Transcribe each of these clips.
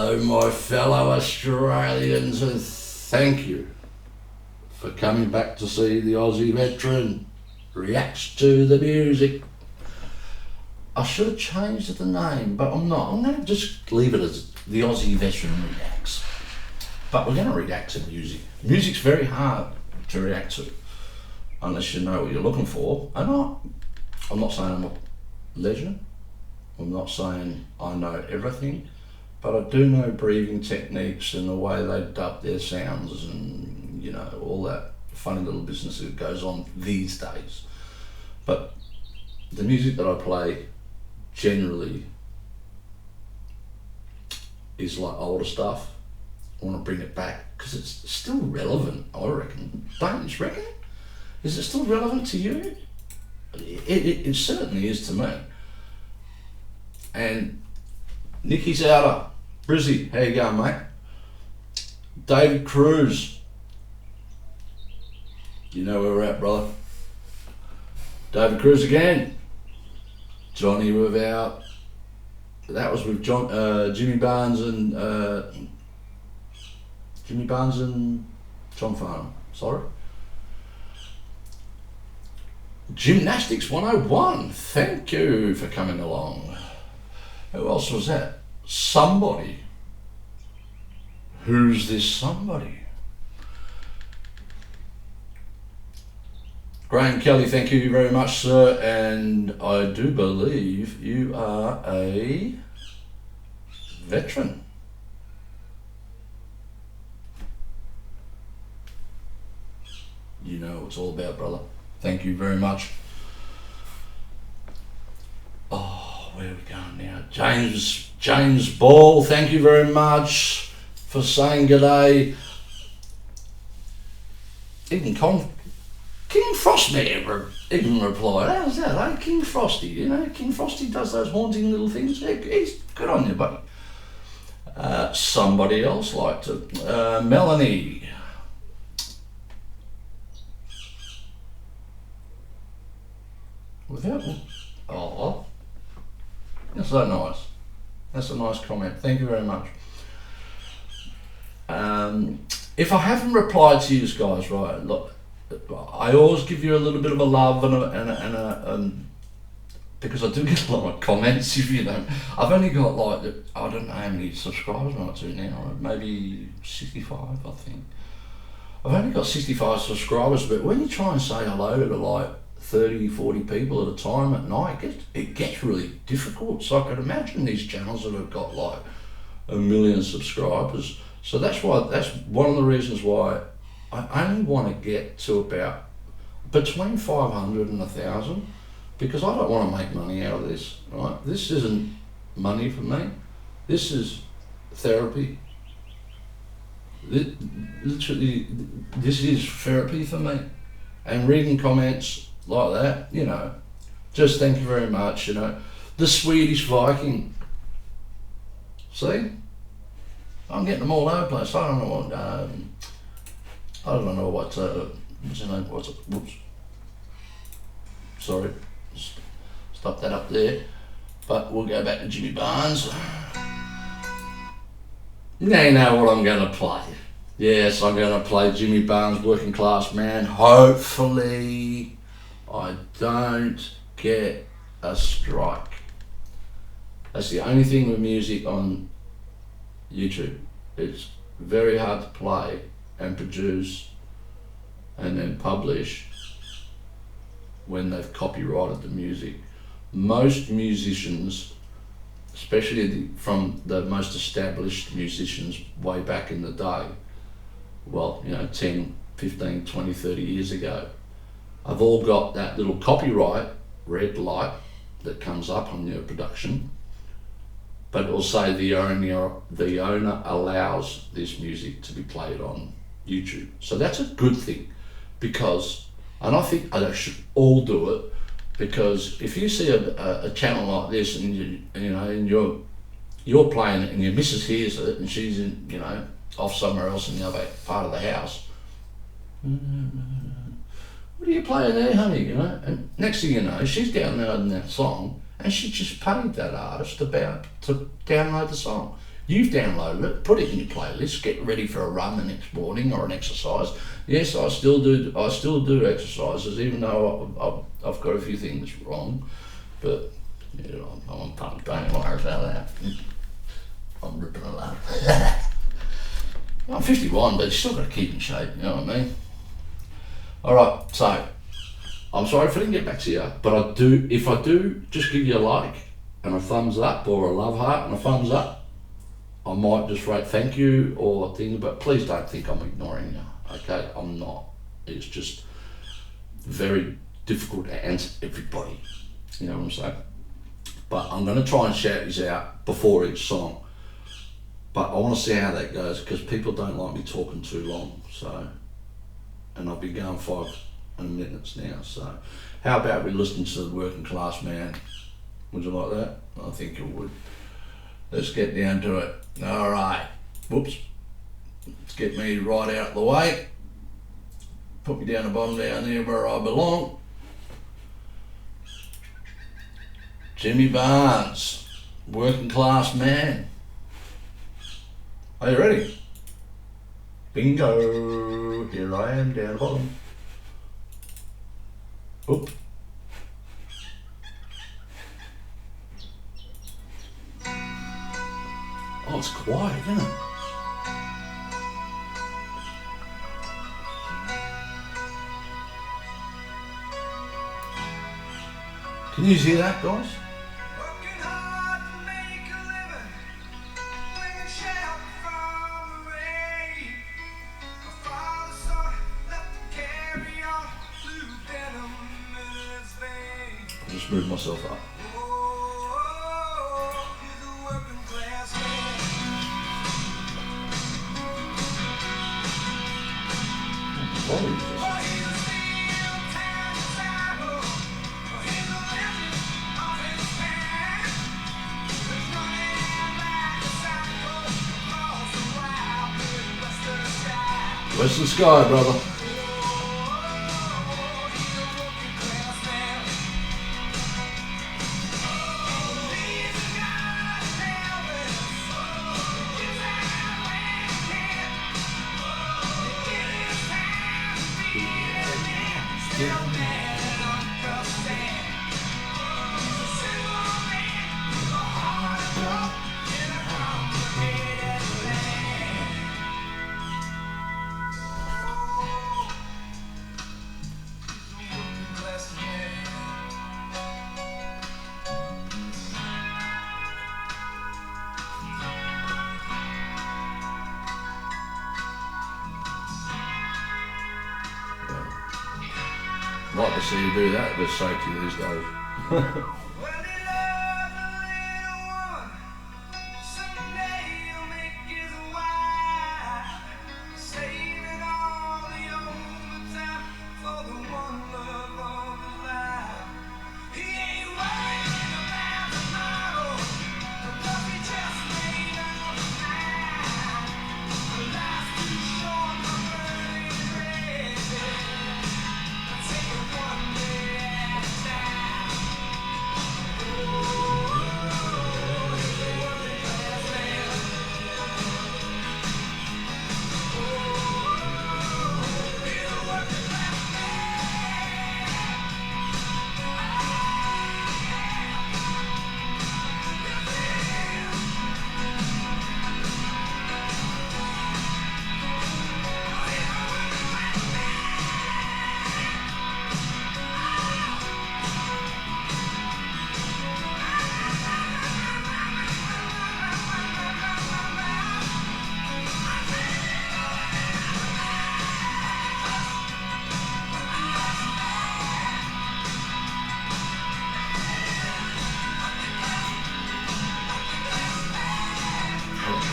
Hello, my fellow Australians, and thank you for coming back to see the Aussie veteran reacts to the music. I should have changed the name, but I'm not. I'm going to just leave it as the Aussie veteran reacts. But we're going to react to music. Music's very hard to react to, unless you know what you're looking for. I'm not saying I'm a legend. I'm not saying I know everything, but I do know breathing techniques and the way they dub their sounds and, you know, all that funny little business that goes on these days. But the music that I play generally is like older stuff. I want to bring it back because it's still relevant, I reckon. Don't you reckon? Is it still relevant to you? It certainly is to me. And Nicky Souter, Brizzy, how you going, mate? David Cruz, you know where we're at, brother. David Cruz again. Johnny without. That was with Jimmy Barnes and John Farnham. Sorry. Gymnastics 101. Thank you for coming along. Who else was that? Somebody. Who's this somebody? Graham Kelly, thank you very much, sir. And I do believe you are a veteran. You know what it's all about, brother. Thank you very much. Oh, where are we going now? James Ball, thank you very much for saying g'day. Even King Frostman even replied, how's that, eh? King Frosty, you know, King Frosty does those haunting little things. He's good on you, buddy. Somebody else liked it. Melanie. Oh, that's so nice. That's a nice comment. Thank you very much. If I haven't replied to you guys, right, look, I always give you a little bit of a love and because I do get a lot of comments. If you know, I've only got like, I don't know how many subscribers I'm up to now. Maybe 65, I think. I've only got 65 subscribers, but when you try and say hello to like 30, 40 people at a time at night, it gets really difficult. So I could imagine these channels that have got like 1 million subscribers. So that's one of the reasons why I only want to get to about between 500 and 1,000, because I don't want to make money out of this, right? This isn't money for me. This is therapy. Literally, this is therapy for me. And reading comments like that, you know, just thank you very much, you know. The Swedish Viking. See? I'm getting them all over the place. I don't know what, what's your name? Whoops. Sorry. Stop that up there. But we'll go back to Jimmy Barnes. Now you know what I'm going to play. Yes, I'm going to play Jimmy Barnes, Working Class Man. Hopefully I don't get a strike. That's the only thing with music on YouTube. It's very hard to play and produce and then publish when they've copyrighted the music. Most musicians, especially from the most established musicians way back in the day, well, you know, 10, 15, 20, 30 years ago, I've all got that little copyright red light that comes up on your production, but it will say the owner allows this music to be played on YouTube. So that's a good thing, because, and I think they should all do it, because if you see a channel like this and you know, and you're playing it and your missus hears it and she's in, you know, off somewhere else in the other part of the house, what are you playing there, honey? You know, and next thing you know, she's downloading that song and she just paid that artist to download the song. You've downloaded it, put it in your playlist, get ready for a run the next morning or an exercise. Yes, I still do. I still do exercises, even though I've got a few things wrong. But you know, I'm pumped. Don't worry about that. I'm ripping a lot. I'm 51, but still got to keep in shape. You know what I mean? All right. So I'm sorry if I didn't get back to you, but I do. If I do, just give you a like and a thumbs up, or a love heart and a thumbs up. I might just write thank you or thing, but please don't think I'm ignoring you. Okay, I'm not. It's just very difficult to answer everybody. You know what I'm saying? But I'm going to try and shout these out before each song. But I want to see how that goes, because people don't like me talking too long. So, and I've been going 5 minutes now. So, how about we listen to the Working Class Man? Would you like that? I think you would. Let's get down to it. All right. Whoops. Let's get me right out of the way. Put me down the bottom down there where I belong. Jimmy Barnes, Working Class Man. Are you ready? Bingo. Here I am down the bottom. Oop. Oh, it's quiet, isn't it? Can you hear that, guys? Working hard to make a living, women shelter from the rain. My father's son left to carry on, blue denim in his veins. I just moved myself up. Oh, he's a working class man. What is this? Oh, he's a steel-town disciple. Oh, he's a legend of his time. There's nothing like a cycle across the wild Midwestern sky. Where's the sky, brother? Like to see you do that with safety these days. Well, he loved a little woman. Someday he'll make his wife. Saving all the overtime for the one love of his life. He ain't worried about tomorrow, because he just made up his mind. Life's too short for burning bridges. Take it one day at a time.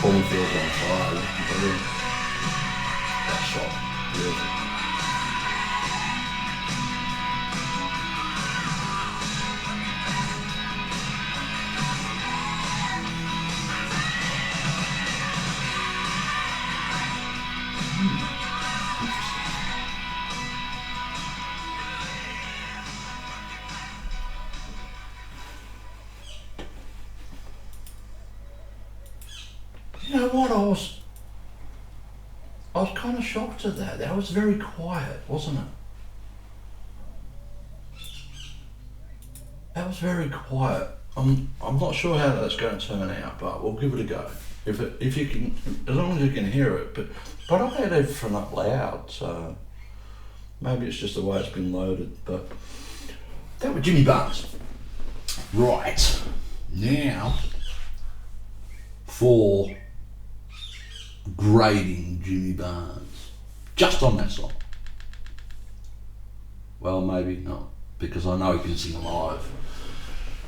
Cornfields on fire. Brilliant. That shot. Beautiful. You know what? I was kind of shocked at that. That was very quiet, wasn't it? That was very quiet. I'm not sure how that's going to turn out, but we'll give it a go. If you can, as long as you can hear it. But I had everything up loud, so maybe it's just the way it's been loaded. But that was Jimmy Barnes. Right now for grading Jimmy Barnes, just on that song. Well, maybe not, because I know he can sing live.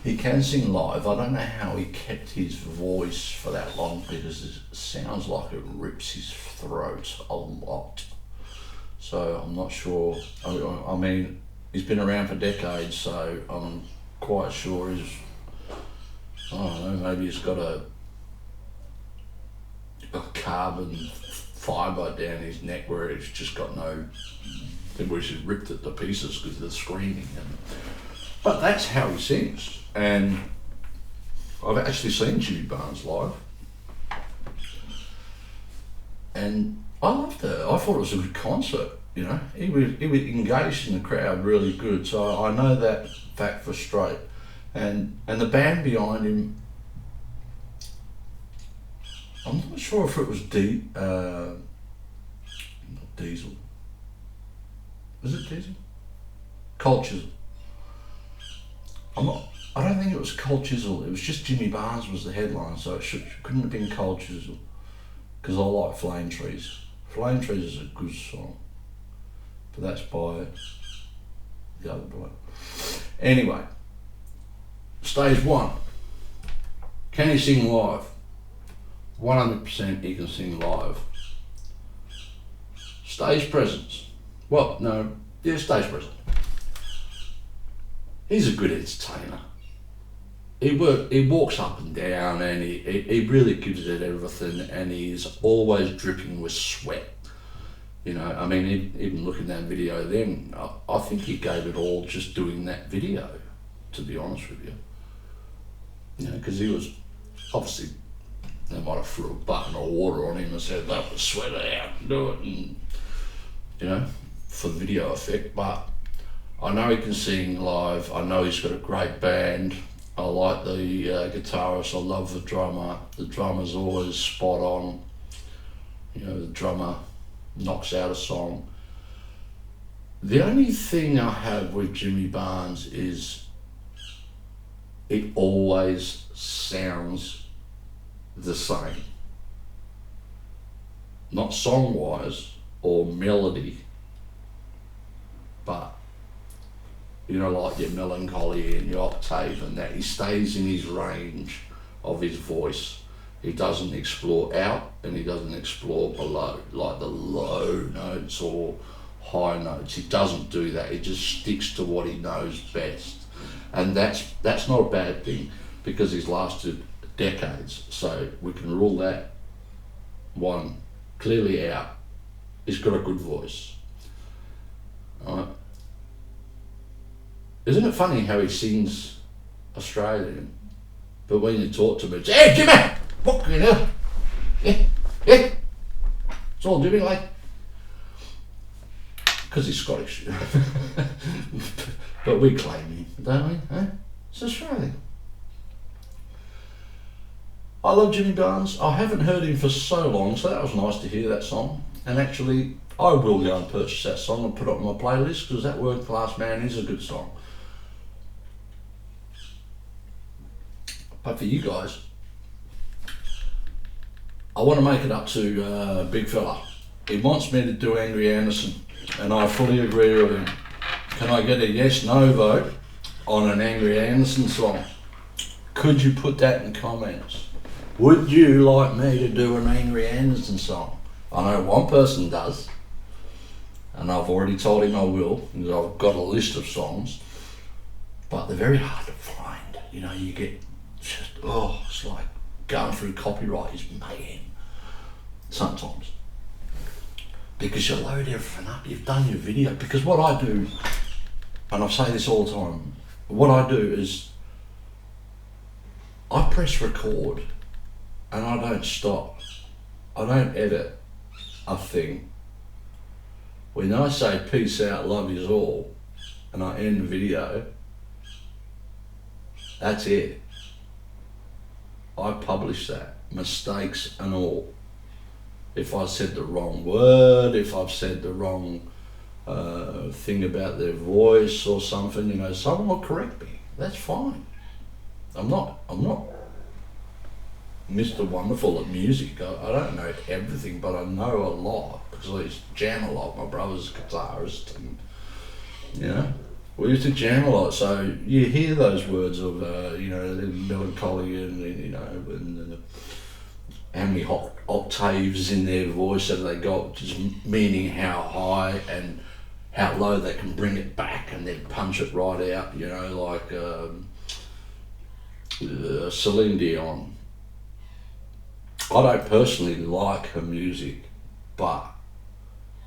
He can sing live. I don't know how he kept his voice for that long, because it sounds like it rips his throat a lot. So I'm not sure. I mean, he's been around for decades, so I'm quite sure he's, I don't know, maybe he's got a carbon fibre down his neck where it's just got no, where he's ripped it to pieces because of the screaming. But that's how he sings. And I've actually seen Jimmy Barnes live, and I loved it. I thought it was a good concert. You know, he was engaged in the crowd really good. So I know that fact for straight. And the band behind him, I'm not sure if it was not Diesel. Was it Diesel? Cold Chisel. I don't think it was Cold Chisel. It was just Jimmy Barnes was the headline, so it couldn't have been Cold Chisel, because I like Flame Trees. Flame Trees is a good song, but that's by the other bloke. Anyway, stage one. Can he sing live? 100% he can sing live. Stage presence. Well, no, yeah, stage presence. He's a good entertainer. He walks up and down, and he really gives it everything, and he's always dripping with sweat. You know, I mean, even looking at that video then, I think he gave it all just doing that video, to be honest with you. You know, because he was, obviously, they might have threw a bucket of water on him and said, "That was sweat it out, do it," and, you know, for the video effect. But I know he can sing live. I know he's got a great band. I like the guitarist. I love the drummer. The drummer's always spot on. You know, the drummer knocks out a song. The only thing I have with Jimmy Barnes is it always sounds the same. Not song-wise or melody, but you know, like your melancholy and your octave and that. He stays in his range of his voice. He doesn't explore out and he doesn't explore below, like the low notes or high notes. He doesn't do that. He just sticks to what he knows best. And that's not a bad thing, because he's lasted decades. So we can rule that one clearly out. He's got a good voice. All right. Isn't it funny how he sings Australian, but when you talk to him, it's, "Hey, Jimmy, fucking hell, yeah, yeah." It's all Jimmy like, because he's Scottish. But we claim him, don't we? Huh? It's Australian. I love Jimmy Barnes. I haven't heard him for so long, so that was nice to hear that song. And actually, I will go and purchase that song and put it on my playlist, because that Working Class Man is a good song. But for you guys, I want to make it up to Big Fella. He wants me to do Angry Anderson, and I fully agree with him. Can I get a yes/no vote on an Angry Anderson song? Could you put that in comments? Would you like me to do an Angry Anderson song? I know one person does, and I've already told him I will, because I've got a list of songs, but they're very hard to find. You know, you get just, it's like going through copyright is mayhem sometimes, because you load everything up, you've done your video. Because what I do, and I say this all the time, what I do is I press record and I don't stop. I don't edit a thing. When I say peace out, love is all, and I end the video, that's it. I publish that, mistakes and all. If I said the wrong word, if I've said the wrong thing about their voice or something, someone will correct me. That's fine. I'm not Mr. Wonderful at music. I don't know everything, but I know a lot because I used to jam a lot. My brother's a guitarist, and we used to jam a lot. So you hear those words of melancholy and how many octaves in their voice have they got, just meaning how high and how low they can bring it back and then punch it right out. Like Celine Dion. I don't personally like her music, but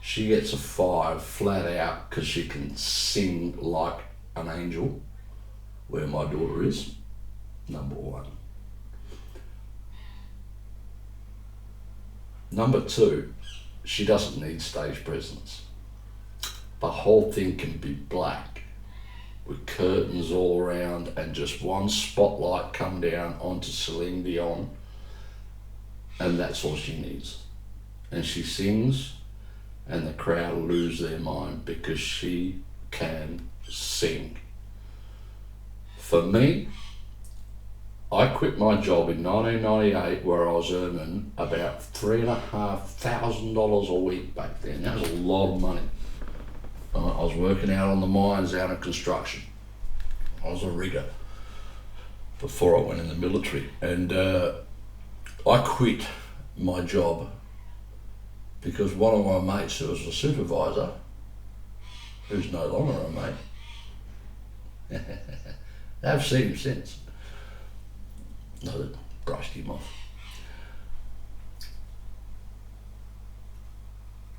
she gets a 5 flat out because she can sing like an angel, where my daughter is, number 1. Number 2, she doesn't need stage presence. The whole thing can be black with curtains all around and just one spotlight come down onto Celine Dion, and that's all she needs. And she sings and the crowd lose their mind because she can sing. For me, I quit my job in 1998 where I was earning about $3,500 a week back then. That was a lot of money. I was working out on the mines out in construction. I was a rigger before I went in the military, and I quit my job because one of my mates who was a supervisor, who's no longer a mate, I've seen him since. No, they brushed him off.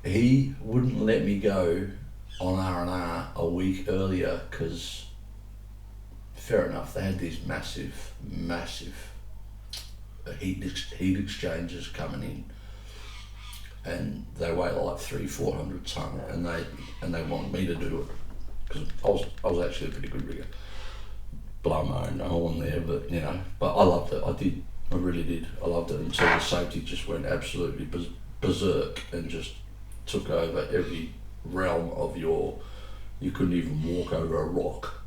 He wouldn't let me go on R&R a week earlier because, fair enough, they had these massive heat exchangers coming in, and they weigh like 300-400 ton, and they wanted me to do it because I was actually a pretty good rigger. Blow my own hole in there, but I loved it. I really did. I loved it until the safety just went absolutely berserk and just took over every realm of you couldn't even walk over a rock.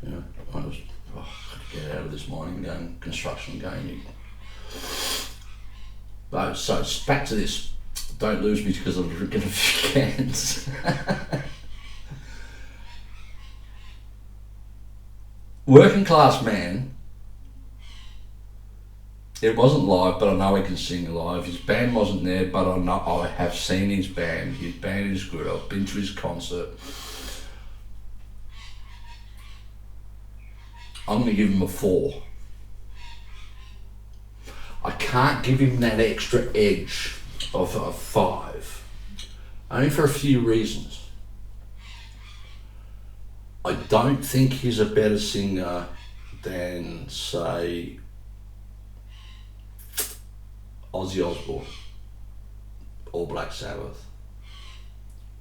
I was, I had to get out of this mining game, construction game. But so it's back to this. Don't lose me because I'm drinking a few cans. Working Class Man, it wasn't live, but I know he can sing live. His band wasn't there, but I have seen his band. His band is good. I've been to his concert. I'm going to give him a 4. I can't give him that extra edge of a 5, only for a few reasons. I don't think he's a better singer than, say, Ozzy Osbourne, or Black Sabbath,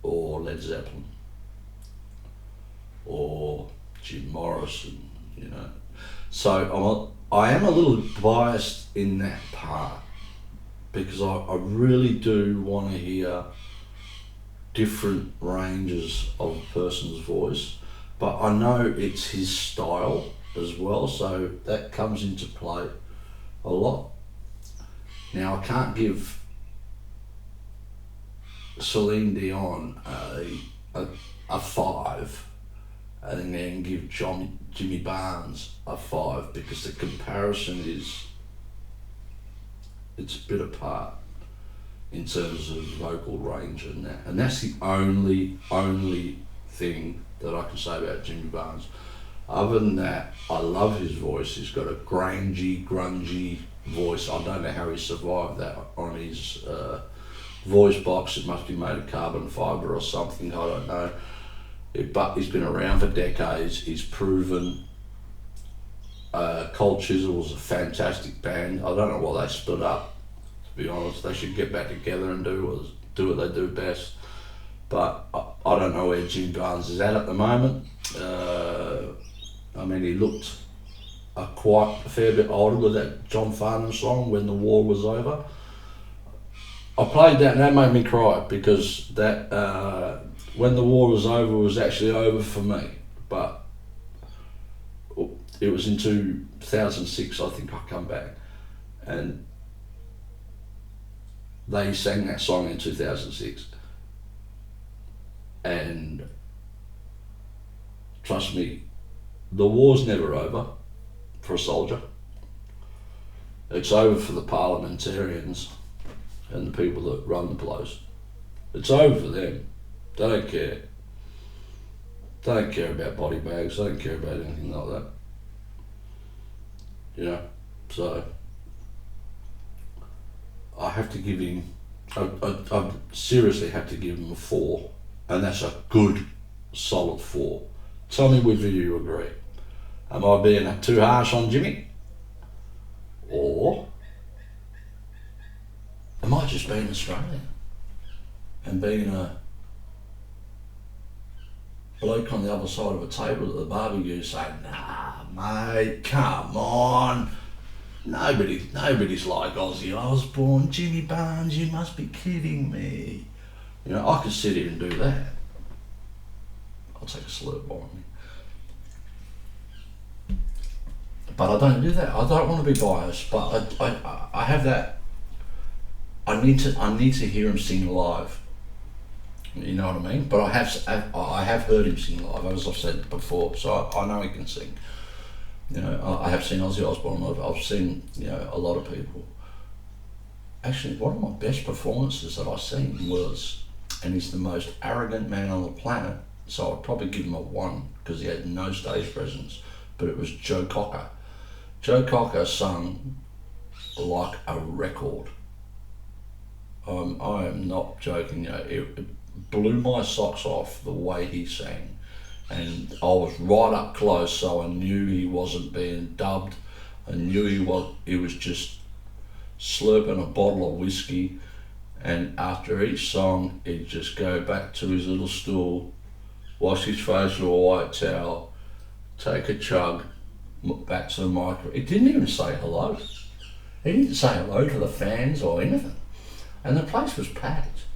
or Led Zeppelin, or Jim Morrison, So I am a little biased in that part because I really do want to hear different ranges of a person's voice. But I know it's his style as well, so that comes into play a lot. Now, I can't give Celine Dion a 5 and then give Jimmy Barnes a 5 because the comparison it's a bit apart in terms of vocal range and that. And that's the only thing that I can say about Jimmy Barnes. Other than that, I love his voice. He's got a grungy voice. I don't know how he survived that on his voice box. It must be made of carbon fibre or something, I don't know. But he's been around for decades. He's proven Cold Chisel was a fantastic band. I don't know why they stood up. To be honest, they should get back together and do what they do best. But I don't know where Jim Barnes is at the moment. I mean, he looked quite a fair bit older with that John Farnham song, When the War Was Over. I played that and that made me cry because that When the War Was Over was actually over for me. But it was in 2006, I think I come back, and they sang that song in 2006. And trust me, the war's never over for a soldier. It's over for the parliamentarians and the people that run the place. It's over for them. They don't care. They don't care about body bags. They don't care about anything like that. You know, so I have to give him, I seriously have to give him a 4, and that's a good, solid 4. Tell me whether you agree. Am I being too harsh on Jimmy? Or am I just being Australian and being a bloke on the other side of a table at the barbecue saying, nah, mate, come on. Nobody's like Ozzy Osbourne, Jimmy Barnes, you must be kidding me. You know, I could sit here and do that. I'll take a slurp on me. But I don't do that. I don't want to be biased, but I have that. I need to hear him sing live. You know what I mean? But I have heard him sing live, as I've said before, so I know he can sing. You know, I have seen Ozzy Osbourne. I've seen, you know, a lot of people. Actually, one of my best performances that I've seen was, and he's the most arrogant man on the planet, so I'd probably give him a 1 because he had no stage presence, but it was Joe Cocker. Joe Cocker sung like a record. I am not joking, you know, it blew my socks off the way he sang. And I was right up close, so I knew he wasn't being dubbed. I knew he was just slurping a bottle of whiskey, and after each song he'd just go back to his little stool, wash his face with a white towel, take a chug, back to the microphone. He didn't even say hello. He didn't say hello to the fans or anything. And the place was packed.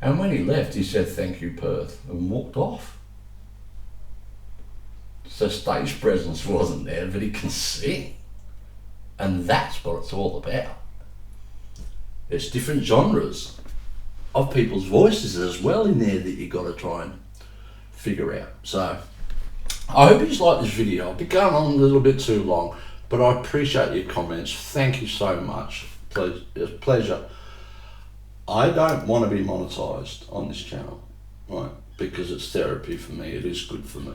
And when he left, he said, "Thank you, Perth," and walked off. So stage presence wasn't there, but he can sing. And that's what it's all about. There's different genres of people's voices as well in there that you got to try and figure out. So I hope you like this video. I've been going on a little bit too long, but I appreciate your comments. Thank you so much. It's a pleasure. I don't want to be monetized on this channel, right? Because it's therapy for me. It is good for me.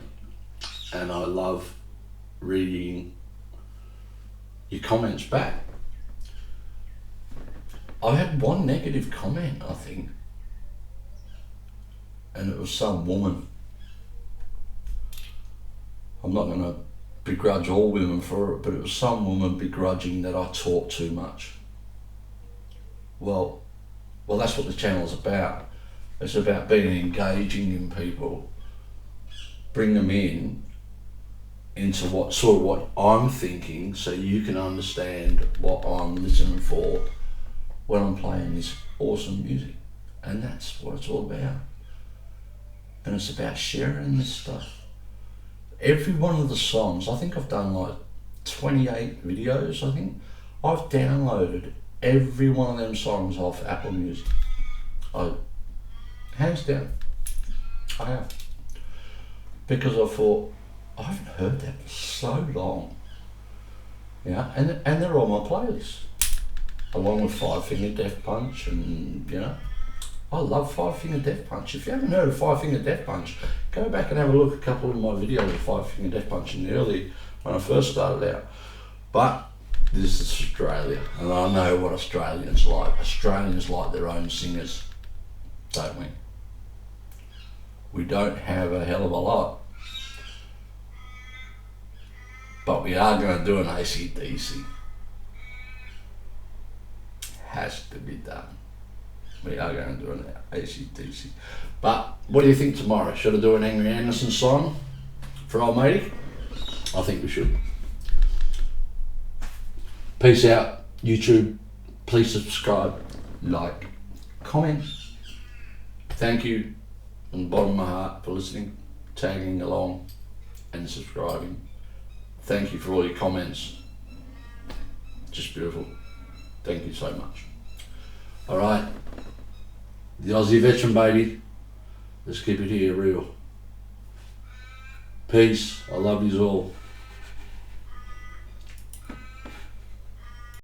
And I love reading your comments back. I had one negative comment, I think, and it was some woman. I'm not going to begrudge all women for it, but it was some woman begrudging that I talk too much. Well, that's what the channel's about. It's about being engaging in people, bring them into what I'm thinking, so you can understand what I'm listening for when I'm playing this awesome music. And that's what it's all about. And it's about sharing this stuff. Every one of the songs, I think I've done like 28 videos, I think. I've downloaded every one of them songs off Apple Music. Hands down, I have. Because I thought, I haven't heard that for so long. Yeah, and they're on my playlist. Along with Five Finger Death Punch, and you know, I love Five Finger Death Punch. If you haven't heard of Five Finger Death Punch, go back and have a look at a couple of my videos of Five Finger Death Punch in the early, when I first started out. But this is Australia, and I know what Australians like. Australians like their own singers, don't we? We don't have a hell of a lot. But we are going to do an AC/DC. Has to be done. We are going to do an AC/DC. But what do you think tomorrow? Should I do an Angry Anderson song for old matey? I think we should. Peace out, YouTube. Please subscribe, like, comment. Thank you from the bottom of my heart for listening, tagging along, and subscribing. Thank you for all your comments. Just beautiful. Thank you so much. Alright. The Aussie veteran, baby. Let's keep it here real. Peace. I love yous all.